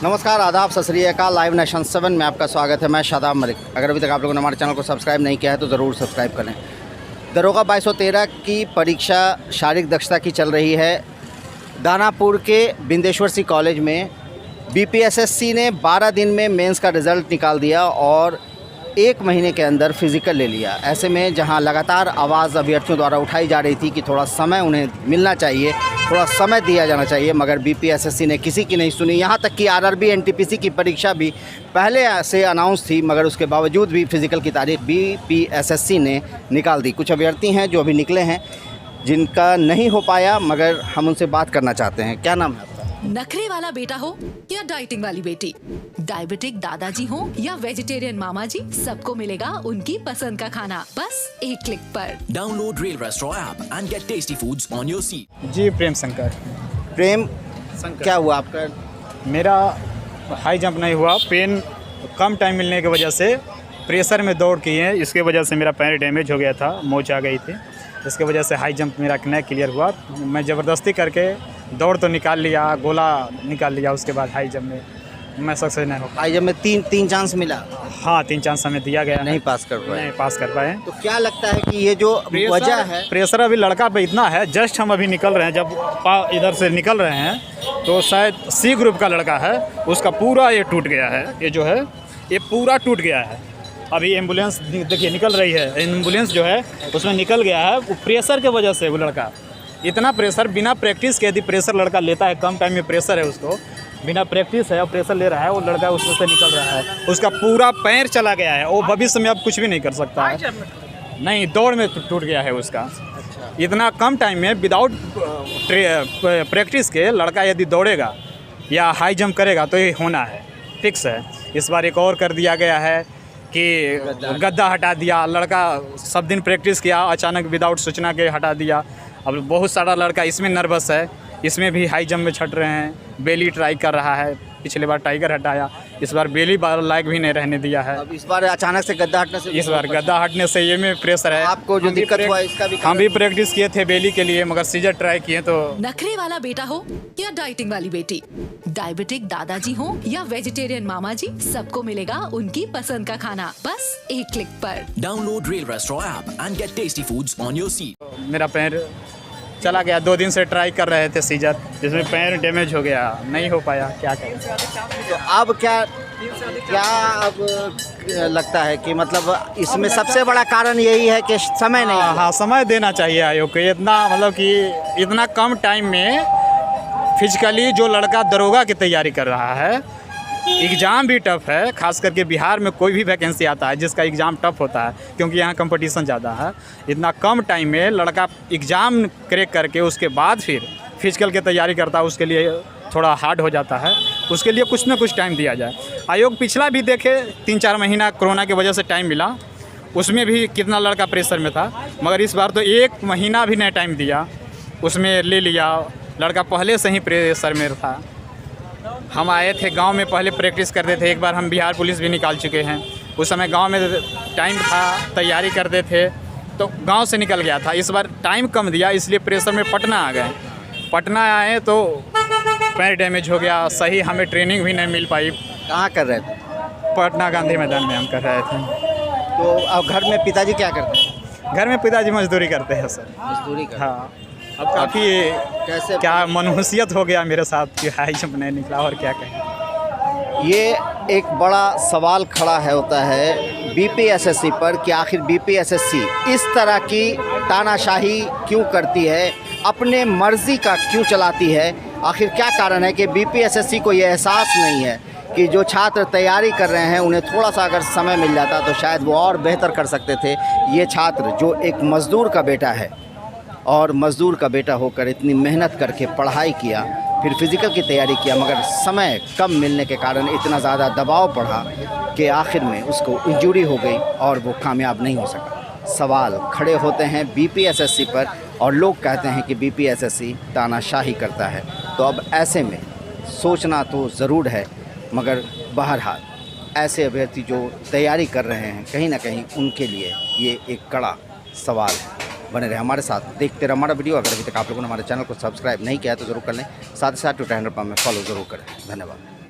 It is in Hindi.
नमस्कार, आदाब, सत श्री अकाल। लाइव नेशन 7 में आपका स्वागत है। मैं शादाब मलिक। अगर अभी तक आप लोगों ने हमारे चैनल को सब्सक्राइब नहीं किया है तो ज़रूर सब्सक्राइब करें। दरोगा 2213 की परीक्षा शारीरिक दक्षता की चल रही है। दानापुर के बिंदेश्वर सी कॉलेज में बीपीएसएससी ने 12 दिन में मेंस का रिज़ल्ट निकाल दिया और 1 महीने के अंदर फ़िज़िकल ले लिया। ऐसे में जहां लगातार आवाज़ अभ्यर्थियों द्वारा उठाई जा रही थी कि थोड़ा समय उन्हें मिलना चाहिए, थोड़ा समय दिया जाना चाहिए, मगर बीपीएसएससी ने किसी की नहीं सुनी। यहां तक कि आरआरबी एनटीपीसी की परीक्षा भी पहले से अनाउंस थी, मगर उसके बावजूद भी फ़िज़िकल की तारीख बीपीएसएससी ने निकाल दी। कुछ अभ्यर्थी हैं जो अभी निकले हैं जिनका नहीं हो पाया, मगर हम उनसे बात करना चाहते हैं। क्या नाम है आपका? नखरे वाला बेटा हो या डाइटिंग वाली बेटी, डायबिटिक दादाजी हो या वेजिटेरियन मामा जी, सबको मिलेगा उनकी पसंद का खाना बस एक क्लिक पर। Download Rail Restaurant app and get tasty foods on your seat. जी प्रेम शंकर। प्रेम क्या हुआ आपका? मेरा हाई जंप नहीं हुआ, पेन कम टाइम मिलने की वजह से प्रेशर में दौड़ की है, इसके वजह से मेरा पैर डैमेज हो गया था, मोच आ गई थी। इसके वजह से हाई जंप मेरा नहीं क्लियर हुआ। मैं ज़बरदस्ती करके दौड़ तो निकाल लिया, गोला निकाल लिया, उसके बाद हाई जंप में मैं सक्सेस नहीं हो। हाई जंप में तीन चांस मिला? हाँ, 3 चांस हमें दिया गया, नहीं पास कर पाए। नहीं पास कर पाए। तो क्या लगता है कि ये जो वजह है? प्रेशर अभी लड़का पे इतना है, जस्ट हम अभी निकल रहे हैं, जब इधर से निकल रहे हैं तो शायद सी ग्रुप का लड़का है, उसका पूरा ये टूट गया है, ये जो है ये पूरा टूट गया है। अभी एम्बुलेंस देखिए निकल रही है, एम्बुलेंस जो है उसमें निकल गया है। वो प्रेशर के वजह से वो लड़का इतना प्रेशर, बिना प्रैक्टिस के यदि प्रेशर लड़का लेता है, कम टाइम में प्रेशर है उसको, बिना प्रैक्टिस है और प्रेशर ले रहा है, वो लड़का उसमें से निकल रहा है, उसका पूरा पैर चला गया है। वो भविष्य में अब कुछ भी नहीं कर सकता है। नहीं, दौड़ में टूट गया है उसका। इतना कम टाइम में विदाउट प्रैक्टिस के लड़का यदि दौड़ेगा या हाई जंप करेगा तो ये होना है, फिक्स है। इस बार एक और कर दिया गया है कि गद्दा हटा दिया। लड़का सब दिन प्रैक्टिस किया, अचानक विदाउट सूचना के हटा दिया। अब बहुत सारा लड़का इसमें नर्वस है, इसमें भी हाई जंप में छट रहे हैं। बेली ट्राई कर रहा है, पिछले बार टाइगर हटाया, इस बार बेली बार लायक भी नहीं रहने दिया है। अब इस बार अचानक से गद्दा हटने से, इस बार गद्दा हटने से ये में प्रेशर है। आपको जो दिक्कत हुआ इसका भी हम भी प्रैक्टिस किए थे बेली के लिए, मगर सीजर ट्राई किए तो। नखरे वाला बेटा हो या डाइटिंग वाली बेटी, डायबिटिक दादाजी हो या वेजिटेरियन मामा जी, सबको मिलेगा उनकी पसंद का खाना बस एक क्लिक पर। Download Rail Restaurant app and get tasty foods on your seat. मेरा पैर चला गया, 2 दिन से ट्राई कर रहे थे सीजर, जिसमें पैर डैमेज हो गया, नहीं हो पाया, क्या करें। तो अब क्या अब लगता है कि मतलब इसमें सबसे बड़ा कारण यही है कि समय नहीं है? हाँ, समय देना चाहिए आयोग को। इतना मतलब कि इतना कम टाइम में फिजिकली जो लड़का दरोगा की तैयारी कर रहा है, एग्ज़ाम भी टफ है, खास करके बिहार में कोई भी वैकेंसी आता है जिसका एग्ज़ाम टफ होता है, क्योंकि यहाँ कंपटीशन ज़्यादा है। इतना कम टाइम में लड़का एग्ज़ाम क्रैक करके उसके बाद फिर फिजिकल की तैयारी करता है, उसके लिए थोड़ा हार्ड हो जाता है। उसके लिए कुछ ना कुछ टाइम दिया जाए। आयोग पिछला भी देखे, 3-4 महीना कोरोना की वजह से टाइम मिला, उसमें भी कितना लड़का प्रेशर में था, मगर इस बार तो 1 महीना भी नहीं टाइम दिया, उसमें ले लिया। लड़का पहले से ही प्रेशर में था। हम आए थे गांव में, पहले प्रैक्टिस करते थे, एक बार हम बिहार पुलिस भी निकाल चुके हैं। उस समय गांव में टाइम था, तैयारी करते थे तो गांव से निकल गया था। इस बार टाइम कम दिया, इसलिए प्रेशर में पटना आ गए। पटना आए तो पैर डैमेज हो गया, सही हमें ट्रेनिंग भी नहीं मिल पाई। कहाँ कर रहे थे? पटना गांधी मैदान में हम कर रहे थे। तो अब घर में पिताजी क्या करते हैं? घर में पिताजी मजदूरी करते हैं सर। मजदूरी कर। हाँ, अब काफ़ी कैसे क्या मनहूसियत हो गया मेरे साथ कि हाई जंप नहीं निकला, और क्या कहें। ये एक बड़ा सवाल खड़ा है होता है बीपीएसएससी पर कि आखिर बीपीएसएससी इस तरह की तानाशाही क्यों करती है, अपने मर्जी का क्यों चलाती है। आखिर क्या कारण है कि बीपीएसएससी को ये एहसास नहीं है कि जो छात्र तैयारी कर रहे हैं उन्हें थोड़ा सा अगर समय मिल जाता तो शायद वो और बेहतर कर सकते थे। ये छात्र जो एक मज़दूर का बेटा है और मज़दूर का बेटा होकर इतनी मेहनत करके पढ़ाई किया, फिर फिज़िकल की तैयारी किया, मगर समय कम मिलने के कारण इतना ज़्यादा दबाव पड़ा कि आखिर में उसको इंजरी हो गई और वो कामयाब नहीं हो सका। सवाल खड़े होते हैं बीपीएसएससी पर और लोग कहते हैं कि बीपीएसएससी तानाशाही करता है। तो अब ऐसे में सोचना तो ज़रूर है, मगर बहरहाल ऐसे अभ्यर्थी जो तैयारी कर रहे हैं कहीं ना कहीं उनके लिए ये एक कड़ा सवाल है। बने रहे हमारे साथ, देखते रहे हमारा वीडियो। अगर अभी तक आप लोगों ने हमारे चैनल को सब्सक्राइब नहीं किया है तो ज़रूर कर लें, साथ ही साथ ट्विटर हैंडल पर हमें फॉलो ज़रूर करें। धन्यवाद।